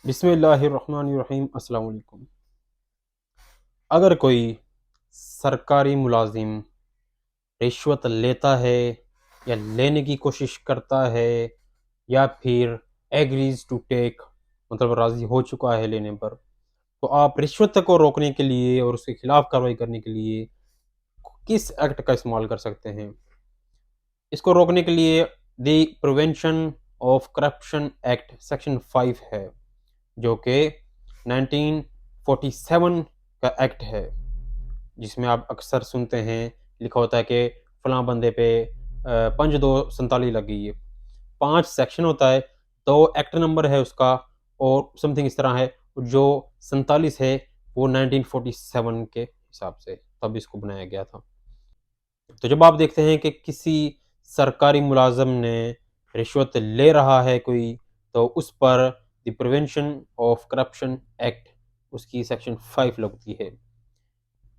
बिस्मिल्लाहिर्रहमानिर्रहीम। अस्सलाम वालेकुम। अगर कोई सरकारी मुलाजिम रिश्वत लेता है या लेने की कोशिश करता है या फिर एग्रीज टू टेक मतलब राज़ी हो चुका है लेने पर, तो आप रिश्वत को रोकने के लिए और उसके खिलाफ कार्रवाई करने के लिए किस एक्ट का इस्तेमाल कर सकते हैं? इसको रोकने के लिए the prevention of corruption act section 5 है, जो कि 1947 का एक्ट है, जिसमें आप अक्सर सुनते हैं लिखा होता है कि फलां बंदे पे 5/2/47 लग गई है। 5 सेक्शन होता है, 2 एक्ट नंबर है उसका और समथिंग इस तरह है। जो 47 है वो 1947 के हिसाब से तब इसको बनाया गया था। तो जब आप देखते हैं कि किसी सरकारी मुलाज़िम ने रिश्वत ले रहा है कोई, तो उस पर the prevention of corruption act उसकी सेक्शन 5 लगती है।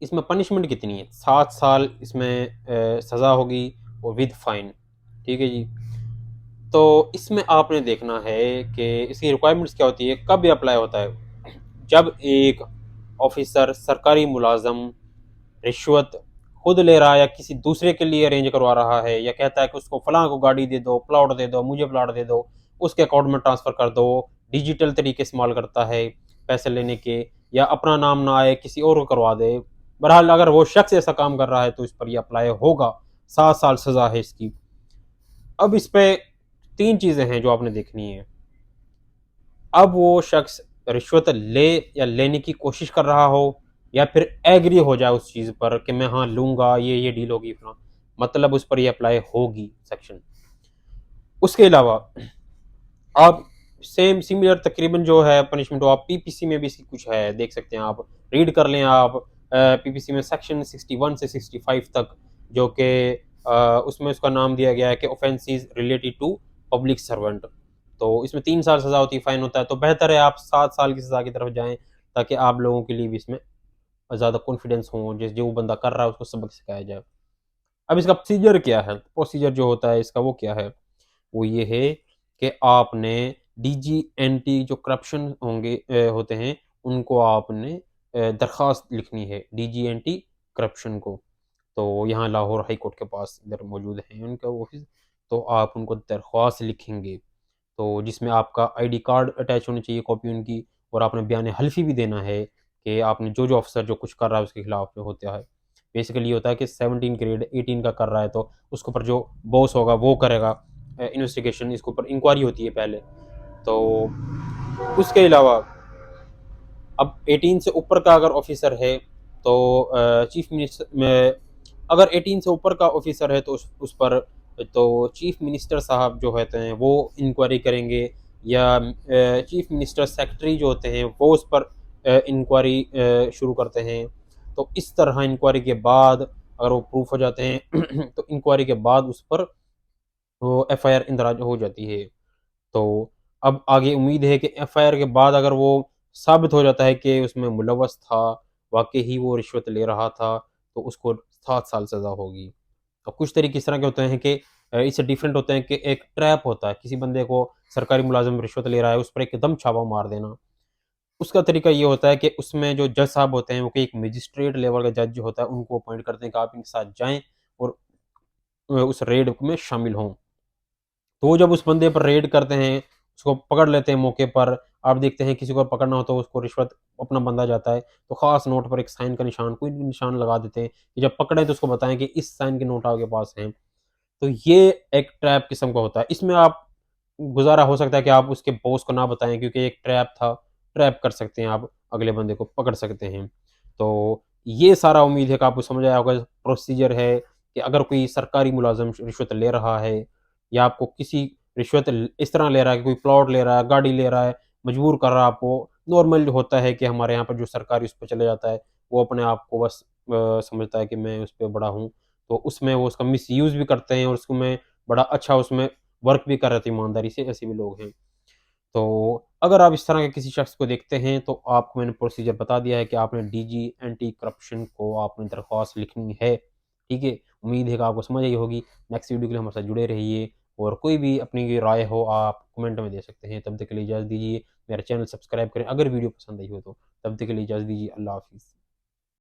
इसमें पनिशमेंट कितनी है? 7 साल इसमें सज़ा होगी और विद फाइन। ठीक है जी। तो इसमें आपने देखना है कि इसकी रिक्वायरमेंट्स क्या होती है, कब ये अप्लाई होता है? जब एक ऑफिसर सरकारी मुलाज़म रिश्वत खुद ले रहा है या किसी दूसरे के लिए अरेंज करवा रहा है, या कहता है कि उसको फलां को गाड़ी दे दो, प्लॉट दे दो, मुझे प्लॉट दे दो, उसके अकाउंट में ट्रांसफ़र कर दो, डिजिटल तरीके इस्तेमाल करता है पैसे लेने के, या अपना नाम ना आए किसी और को करवा दे। बहरहाल अगर वो शख्स ऐसा काम कर रहा है तो इस पर यह अप्लाई होगा। 7 साल सज़ा है इसकी। अब इस पे 3 चीज़ें हैं जो आपने देखनी है। अब वो शख्स रिश्वत ले या लेने की कोशिश कर रहा हो, या फिर एग्री हो जाए उस चीज़ पर कि मैं हाँ लूँगा, ये डील होगी फलां, मतलब उस पर ये अप्लाई होगी सेक्शन। उसके अलावा आप सेम सिमिलर तकरीबन जो है पनिशमेंट, वो आप पीपीसी में भी इसकी कुछ है, देख सकते हैं आप, रीड कर लें आप। पीपीसी में सेक्शन 61 से 65 तक, जो कि उसमें उसका नाम दिया गया है कि offences related to public servant. तो इसमें 3 साल सज़ा होती है, फाइन होता है। तो बेहतर है आप 7 साल की सज़ा की तरफ जाएँ, ताकि आप लोगों के लिए भी इसमें ज़्यादा कॉन्फिडेंस हो, जिस जो बंदा कर रहा है उसको सबक सिखाया जाए। अब इसका प्रोसीजर क्या है? प्रोसीजर जो होता है इसका वो क्या है? वो ये है कि आपने डीजीएनटी जो करप्शन होते हैं, उनको आपने दरख्वास्त लिखनी है डीजीएनटी करप्शन को। तो यहाँ लाहौर हाई कोर्ट के पास इधर मौजूद है उनका ऑफिस। तो आप उनको दरख्वास्त लिखेंगे, तो जिसमें आपका आईडी कार्ड अटैच होनी चाहिए, कॉपी उनकी, और आपने बयान हल्फी भी देना है कि आपने जो ऑफिसर जो कुछ कर रहा है उसके खिलाफ जो होता है। बेसिकली ये होता है कि 17 ग्रेड 18 का कर रहा है तो उसके ऊपर जो बॉस होगा वो करेगा इन्वेस्टिगेशन, इसके ऊपर इंक्वायरी होती है पहले। तो उसके अलावा अब 18 से ऊपर का अगर ऑफिसर है तो चीफ मिनिस्टर में, अगर 18 से ऊपर का ऑफिसर है तो उस पर तो चीफ मिनिस्टर साहब जो होते हैं वो इंक्वायरी करेंगे, या चीफ मिनिस्टर सेक्रेटरी जो होते हैं वो उस पर इंक्वायरी शुरू करते हैं। तो इस तरह इंक्वायरी के बाद अगर वो प्रूफ हो जाते हैं तो इंक्वायरी के बाद उस पर वो एफआईआर इंदराज हो जाती है। तो अब आगे उम्मीद है कि एफआईआर के बाद अगर वो साबित हो जाता है कि उसमें मुलव्वस था, वाक़ई ही वो रिश्वत ले रहा था, तो उसको 7 साल सज़ा होगी। और कुछ तरीके इस तरह के होते हैं कि इससे डिफरेंट होते हैं कि एक ट्रैप होता है, किसी बंदे को सरकारी मुलाज़िम रिश्वत ले रहा है, उस पर एकदम छापा मार देना। उसका तरीका ये होता है कि उसमें जो जज साहब होते हैं, वो कि एक मजिस्ट्रेट लेवल का जज जो होता है, उनको अपॉइंट करते हैं कि आप इनके साथ जाएँ और उस रेड में शामिल हों। तो वो जब उस बंदे पर रेड करते हैं, उसको पकड़ लेते हैं मौके पर। आप देखते हैं किसी को पकड़ना हो तो उसको रिश्वत अपना बंदा जाता है, तो ख़ास नोट पर एक साइन का निशान, कोई भी निशान लगा देते हैं कि जब पकड़े तो उसको बताएँ कि इस साइन के नोट आपके पास हैं। तो ये एक ट्रैप किस्म का होता है। इसमें आप गुज़ारा हो सकता है कि आप उसके बॉस को ना बताएँ, क्योंकि एक ट्रैप था, ट्रैप कर सकते हैं आप, अगले बंदे को पकड़ सकते हैं। तो ये सारा उम्मीद है कि आपको समझ आया होगा प्रोसीजर है कि अगर कोई सरकारी मुलाज़िम रिश्वत ले रहा है, या आपको किसी रिश्वत इस तरह ले रहा है कि कोई प्लॉट ले रहा है, गाड़ी ले रहा है, मजबूर कर रहा है आपको। नॉर्मल होता है कि हमारे यहाँ पर जो सरकारी उस पे चले जाता है, वो अपने आप को बस समझता है कि मैं उस पे बड़ा हूँ, तो उसमें वो उसका मिसयूज़ भी करते हैं और उसमें बड़ा अच्छा उसमें वर्क भी कर रहे थे ईमानदारी से, ऐसे भी लोग हैं। तो अगर आप इस तरह के किसी शख्स को देखते हैं तो आपको मैंने प्रोसीजर बता दिया है कि आपने डीजी एंटी करप्शन को आपने दरख्वास्त लिखनी है। ठीक है? उम्मीद है कि आपको समझ आई होगी। नेक्स्ट वीडियो के लिए हमारे साथ जुड़े रहिए। और कोई भी अपनी राय हो आप कमेंट में दे सकते हैं। तब तक के लिए इजाज़त दीजिए, मेरा चैनल सब्सक्राइब करें अगर वीडियो पसंद आई हो तो। तब तक के लिए इजाज़त दीजिए, अल्लाह हाफ़िज़।